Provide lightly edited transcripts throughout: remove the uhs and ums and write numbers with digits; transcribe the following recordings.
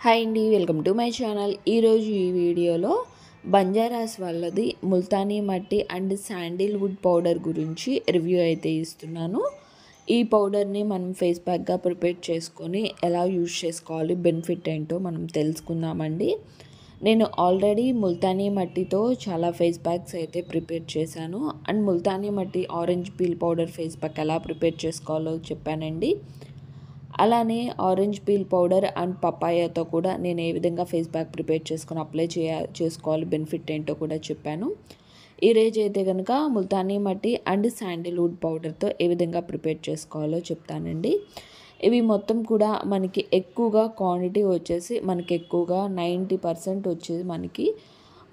Hi అండి, welcome to my channel. ఈరోజు ఈ వీడియోలో బంజారాస్ వాళ్ళది ముల్తానీ మట్టి అండ్ శాండిల్వుడ్ పౌడర్ గురించి రివ్యూ అయితే ఇస్తున్నాను. ఈ పౌడర్ని మనం ఫేస్ ప్యాక్గా ప్రిపేర్ చేసుకొని ఎలా యూజ్ చేసుకోవాలి, బెనిఫిట్ ఏంటో మనం తెలుసుకుందామండి. నేను ఆల్రెడీ ముల్తానీ మట్టితో చాలా ఫేస్ ప్యాక్స్ అయితే ప్రిపేర్ చేశాను. అండ్ ముల్తానీ మట్టి orange peel powder face pack ఎలా ప్రిపేర్ చేసుకోవాలో చెప్పానండి. అలానే ఆరెంజ్ పీల్ పౌడర్ అండ్ పపాయాతో కూడా నేను ఏ విధంగా ఫేస్ ప్యాక్ ప్రిపేర్ చేసుకొని అప్లై చేసుకోవాలి, బెనిఫిట్ ఏంటో కూడా చెప్పాను. ఈరోజు అయితే కనుక ముల్తానీ మట్టి అండ్ శాండిల్వుడ్ పౌడర్తో ఏ విధంగా ప్రిపేర్ చేసుకోవాలో చెప్తానండి. ఇవి మొత్తం కూడా మనకి ఎక్కువగా క్వాంటిటీ వచ్చేసి మనకి ఎక్కువగా 90% వచ్చేసి మనకి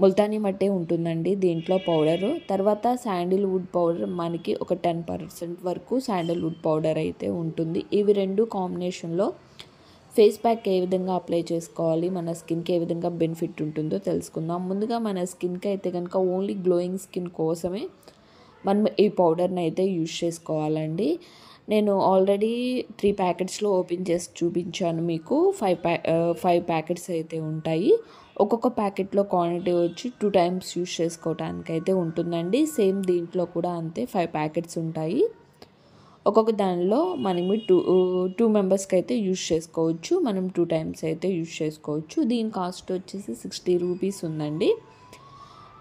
ముల్తానీ మట్టే ఉంటుందండి దీంట్లో పౌడరు. తర్వాత శాండిల్వుడ్ పౌడర్ మనకి ఒక 10% వరకు శాండిల్వుడ్ పౌడర్ అయితే ఉంటుంది. ఇవి రెండు కాంబినేషన్లో ఫేస్ ప్యాక్ ఏ విధంగా అప్లై చేసుకోవాలి, మన స్కిన్కి ఏ విధంగా బెనిఫిట్ ఉంటుందో తెలుసుకుందాం. ముందుగా మన స్కిన్కి అయితే కనుక ఓన్లీ గ్లోయింగ్ స్కిన్ కోసమే మనం ఈ పౌడర్ని అయితే యూజ్ చేసుకోవాలండి. నేను ఆల్రెడీ 3 ప్యాకెట్స్లో ఓపెన్ చేసి చూపించాను మీకు. 5 ప్యాకెట్స్ అయితే ఉంటాయి. ఒక్కొక్క ప్యాకెట్లో క్వాంటిటీ వచ్చి 2 టైమ్స్ యూజ్ చేసుకోవడానికి అయితే ఉంటుందండి. సేమ్ దీంట్లో కూడా అంతే 5 ప్యాకెట్స్ ఉంటాయి. ఒక్కొక్క దానిలో మనం టూ మెంబర్స్కి అయితే యూజ్ చేసుకోవచ్చు. మనం 2 టైమ్స్ అయితే యూజ్ చేసుకోవచ్చు. దీని కాస్ట్ వచ్చేసి 60 రూపీస్ ఉందండి.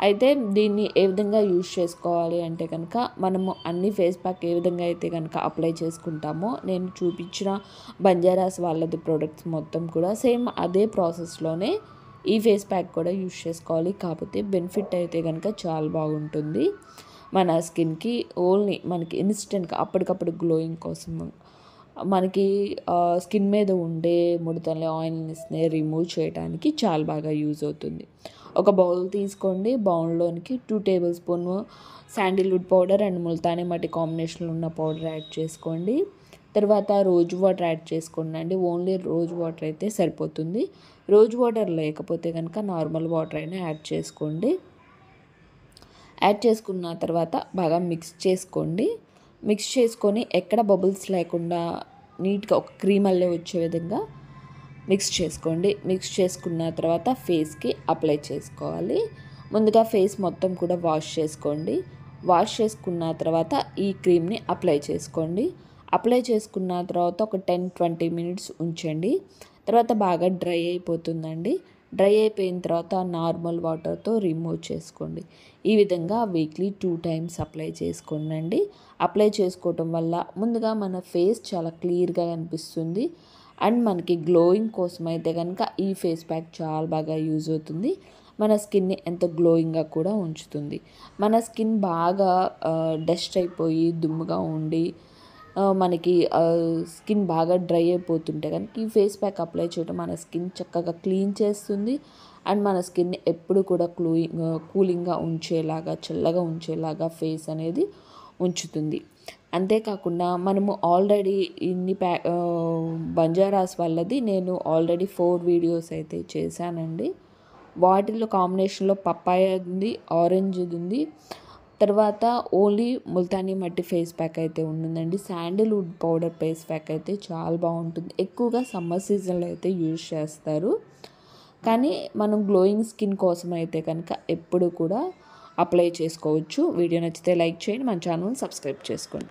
అయితే దీన్ని ఏ విధంగా యూజ్ చేసుకోవాలి అంటే కనుక మనము అన్ని ఫేస్ ప్యాక్ ఏ విధంగా అయితే కనుక అప్లై చేసుకుంటామో నేను చూపించిన బంజారాస్ వాళ్ళది ప్రోడక్ట్స్ మొత్తం కూడా సేమ్ అదే ప్రాసెస్లోనే ఈ ఫేస్ ప్యాక్ కూడా యూజ్ చేసుకోవాలి. కాకపోతే బెనిఫిట్ అయితే కనుక చాలా బాగుంటుంది మన స్కిన్కి. ఓన్లీ మనకి ఇన్స్టెంట్గా అప్పటికప్పుడు గ్లోయింగ్ కోసం మనకి స్కిన్ మీద ఉండే ముడతల్ని, ఆయిల్నెస్ని రిమూవ్ చేయడానికి చాలా బాగా యూజ్ అవుతుంది. ఒక బౌల్ తీసుకోండి. బౌల్లోనికి 2 table spoon Sandalwood powder and Multani మట్టి కాంబినేషన్లో ఉన్న పౌడర్ యాడ్ చేసుకోండి. తర్వాత రోజ్ వాటర్ యాడ్ చేసుకోండి అండి. ఓన్లీ రోజ్ వాటర్ అయితే సరిపోతుంది. రోజ్ వాటర్ లేకపోతే కనుక నార్మల్ వాటర్ అయినా యాడ్ చేసుకోండి. యాడ్ చేసుకున్న తర్వాత బాగా మిక్స్ చేసుకోండి. మిక్స్ చేసుకొని ఎక్కడ బబుల్స్ లేకుండా నీట్గా ఒక క్రీమ్ అల్లే వచ్చే విధంగా మిక్స్ చేసుకోండి. మిక్స్ చేసుకున్న తర్వాత ఫేస్కి అప్లై చేసుకోవాలి. ముందుగా ఫేస్ మొత్తం కూడా వాష్ చేసుకోండి. వాష్ చేసుకున్న తర్వాత ఈ క్రీమ్ని అప్లై చేసుకోండి. అప్లై చేసుకున్న తర్వాత ఒక 10-20 మినిట్స్ ఉంచండి. తర్వాత బాగా డ్రై అయిపోతుందండి. డ్రై అయిపోయిన తర్వాత నార్మల్ వాటర్తో రిమూవ్ చేసుకోండి. ఈ విధంగా వీక్లీ 2 టైమ్స్ అప్లై చేసుకోండి. అప్లై చేసుకోవటం వల్ల ముందుగా మన ఫేస్ చాలా క్లియర్గా కనిపిస్తుంది. అండ్ మనకి గ్లోయింగ్ కోసం అయితే కనుక ఈ ఫేస్ ప్యాక్ చాలా బాగా యూజ్ అవుతుంది. మన స్కిన్ని ఎంత గ్లోయింగ్గా కూడా ఉంచుతుంది. మన స్కిన్ బాగా డస్ట్ అయిపోయి దుమ్ముగా ఉండి మనకి స్కిన్ బాగా డ్రై అయిపోతుంటే కనుక ఈ ఫేస్ ప్యాక్ అప్లై చేయడం మన స్కిన్ చక్కగా క్లీన్ చేస్తుంది. అండ్ మన స్కిన్ని ఎప్పుడు కూడా కూలింగ్గా ఉంచేలాగా, చల్లగా ఉంచేలాగా ఫేస్ అనేది ఉంచుతుంది. అంతేకాకుండా మనము ఆల్రెడీ బంజారాస్ వాళ్ళది నేను ఆల్రెడీ 4 వీడియోస్ అయితే చేశానండి. వాటిలో కాంబినేషన్లో పప్పాయ ఉంది, ఆరెంజ్ ఉంది, తర్వాత ఓన్లీ ముల్తానీ మట్టి ఫేస్ ప్యాక్ అయితే ఉంటుందండి. శాండిల్వుడ్ పౌడర్ ఫేస్ ప్యాక్ అయితే చాలా బాగుంటుంది. ఎక్కువగా సమ్మర్ సీజన్లో అయితే యూజ్ చేస్తారు. కానీ మనం గ్లోయింగ్ స్కిన్ కోసం అయితే కనుక ఎప్పుడు కూడా అప్లై చేసుకోవచ్చు. వీడియో నచ్చితే లైక్ చేయండి, మన ఛానల్ని సబ్స్క్రైబ్ చేసుకోండి.